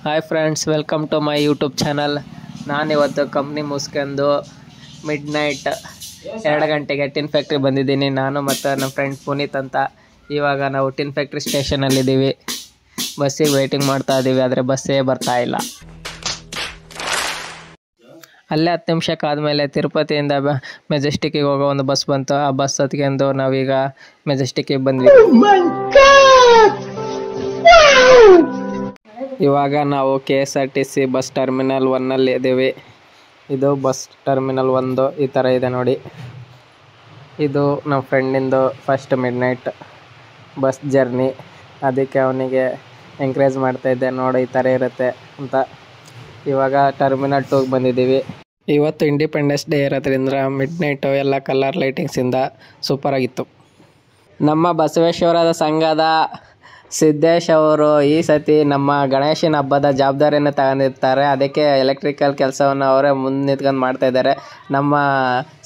Hi friends, welcome to my YouTube channel. ನಾನಿವತ್ತು company ಮುಗಿಸ್ಕೊಂಡು midnight 2 ಗಂಟೆಗೆ tin factory ಬಂದಿದ್ದೀನಿ. ನಾನು ಮತ್ತು ನಮ್ಮ ಫ್ರೆಂಡ್ ಪುನೀತ್ ಅಂತ. ಇವಾಗ ನಾವು ಟಿನ್ ಫ್ಯಾಕ್ಟ್ರಿ ಸ್ಟೇಷನಲ್ಲಿದ್ದೀವಿ. ಬಸ್ಸಿಗೆ ವೆಯ್ಟಿಂಗ್ ಮಾಡ್ತಾ ಇದ್ದೀವಿ, ಆದರೆ ಬಸ್ಸೇ ಬರ್ತಾ ಇಲ್ಲ. ಅಲ್ಲೇ 10 ನಿಮಿಷಕ್ಕೆ ಆದಮೇಲೆ ತಿರುಪತಿಯಿಂದ ಮೆಜೆಸ್ಟಿಕ್ಕಿಗೆ ಹೋಗೋ ಒಂದು ಬಸ್ ಬಂತು. ಆ ಬಸ್ ಹತ್ಕೊಂಡು ನಾವೀಗ ಮೆಜೆಸ್ಟಿಕ್ಕಿಗೆ ಬಂದ್ವಿ. ಇವಾಗ ನಾವು KSRTC ಬಸ್ ಟರ್ಮಿನಲ್ 1 ಇದ್ದೀವಿ. ಇದು ಬಸ್ ಟರ್ಮಿನಲ್ 1 ಈ ಥರ ಇದೆ ನೋಡಿ. ಇದು ನಮ್ಮ ಫ್ರೆಂಡಿಂದು ಫಸ್ಟ್ ಮಿಡ್-ನೈಟ್ ಬಸ್ ಜರ್ನಿ. ಅದಕ್ಕೆ ಅವನಿಗೆ ಎಂಕರೇಜ್ ಮಾಡ್ತಾಯಿದ್ದೆ, ನೋಡಿ ಈ ಥರ ಇರುತ್ತೆ ಅಂತ. ಇವಾಗ ಟರ್ಮಿನಲ್ 2ಗೆ ಬಂದಿದ್ದೀವಿ. ಇವತ್ತು ಇಂಡಿಪೆಂಡೆನ್ಸ್ ಡೇ ಇರೋದ್ರಿಂದ ಮಿಡ್-ನೈಟು ಎಲ್ಲ ಕಲರ್ ಲೈಟಿಂಗ್ಸಿಂದ ಸೂಪರಾಗಿತ್ತು. ನಮ್ಮ ಬಸವೇಶ್ವರದ ಸಂಘದ ಸಿದ್ದೇಶ್ ಅವರು ಈ ಸತಿ ನಮ್ಮ ಗಣೇಶನ ಹಬ್ಬದ ಜವಾಬ್ದಾರಿಯನ್ನು ತಗೊಂಡಿರ್ತಾರೆ. ಅದಕ್ಕೆ ಎಲೆಕ್ಟ್ರಿಕಲ್ ಕೆಲಸವನ್ನು ಅವರೇ ಮುಂದೆ ನಿಂತ್ಕೊಂಡು ಮಾಡ್ತಾಯಿದ್ದಾರೆ. ನಮ್ಮ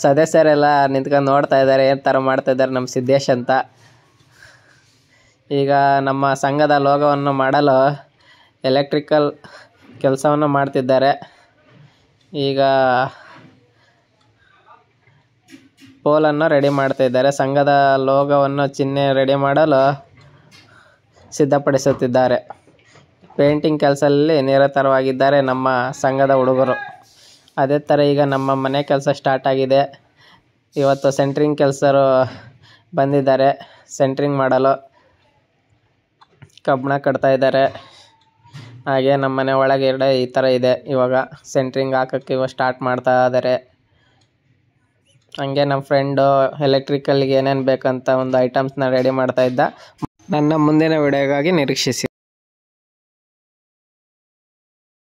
ಸದಸ್ಯರೆಲ್ಲ ನಿಂತ್ಕೊಂಡು ನೋಡ್ತಾ ಇದ್ದಾರೆ ಏನು ಥರ ಮಾಡ್ತಾಯಿದ್ದಾರೆ ನಮ್ಮ ಸಿದ್ದೇಶ್ ಅಂತ. ಈಗ ನಮ್ಮ ಸಂಘದ ಲೋಗೋವನ್ನು ಮಾಡಲು ಎಲೆಕ್ಟ್ರಿಕಲ್ ಕೆಲಸವನ್ನು ಮಾಡ್ತಿದ್ದಾರೆ. ಈಗ ಪೋಲನ್ನು ರೆಡಿ ಮಾಡ್ತಾಯಿದ್ದಾರೆ. ಸಂಘದ ಲೋಗೋವನ್ನು ಚಿಹ್ನೆ ರೆಡಿ ಮಾಡಲು ಸಿದ್ಧಪಡಿಸುತ್ತಿದ್ದಾರೆ. ಪೇಂಟಿಂಗ್ ಕೆಲಸದಲ್ಲಿ ನಿರತವಾಗಿದ್ದಾರೆ ನಮ್ಮ ಸಂಘದ ಹುಡುಗರು. ಅದೇ ಥರ ಈಗ ನಮ್ಮ ಮನೆ ಕೆಲಸ ಸ್ಟಾರ್ಟ್ ಆಗಿದೆ. ಇವತ್ತು ಸೆಂಟ್ರಿಂಗ್ ಕೆಲಸರು ಬಂದಿದ್ದಾರೆ. ಸೆಂಟ್ರಿಂಗ್ ಮಾಡಲು ಕಬ್ಬಣ ಕಟ್ತಾ ಇದ್ದಾರೆ. ಹಾಗೆ ನಮ್ಮ ಮನೆ ಒಳಗಡೆ ಈ ಥರ ಇದೆ. ಇವಾಗ ಸೆಂಟ್ರಿಂಗ್ ಹಾಕೋಕ್ಕೆ ಇವಾಗ ಸ್ಟಾರ್ಟ್ ಮಾಡ್ತಾ ಇದ್ದಾರೆ. ಹಂಗೆ ನಮ್ಮ ಫ್ರೆಂಡು ಎಲೆಕ್ಟ್ರಿಕಲ್ಗೆ ಏನೇನು ಬೇಕಂತ ಒಂದು ಐಟಮ್ಸ್ನ ರೆಡಿ ಮಾಡ್ತಾ ಇದ್ದ. ನನ್ನ ಮುಂದಿನ ವಿಡಿಯೋಗಾಗಿ ನಿರೀಕ್ಷಿಸಿ.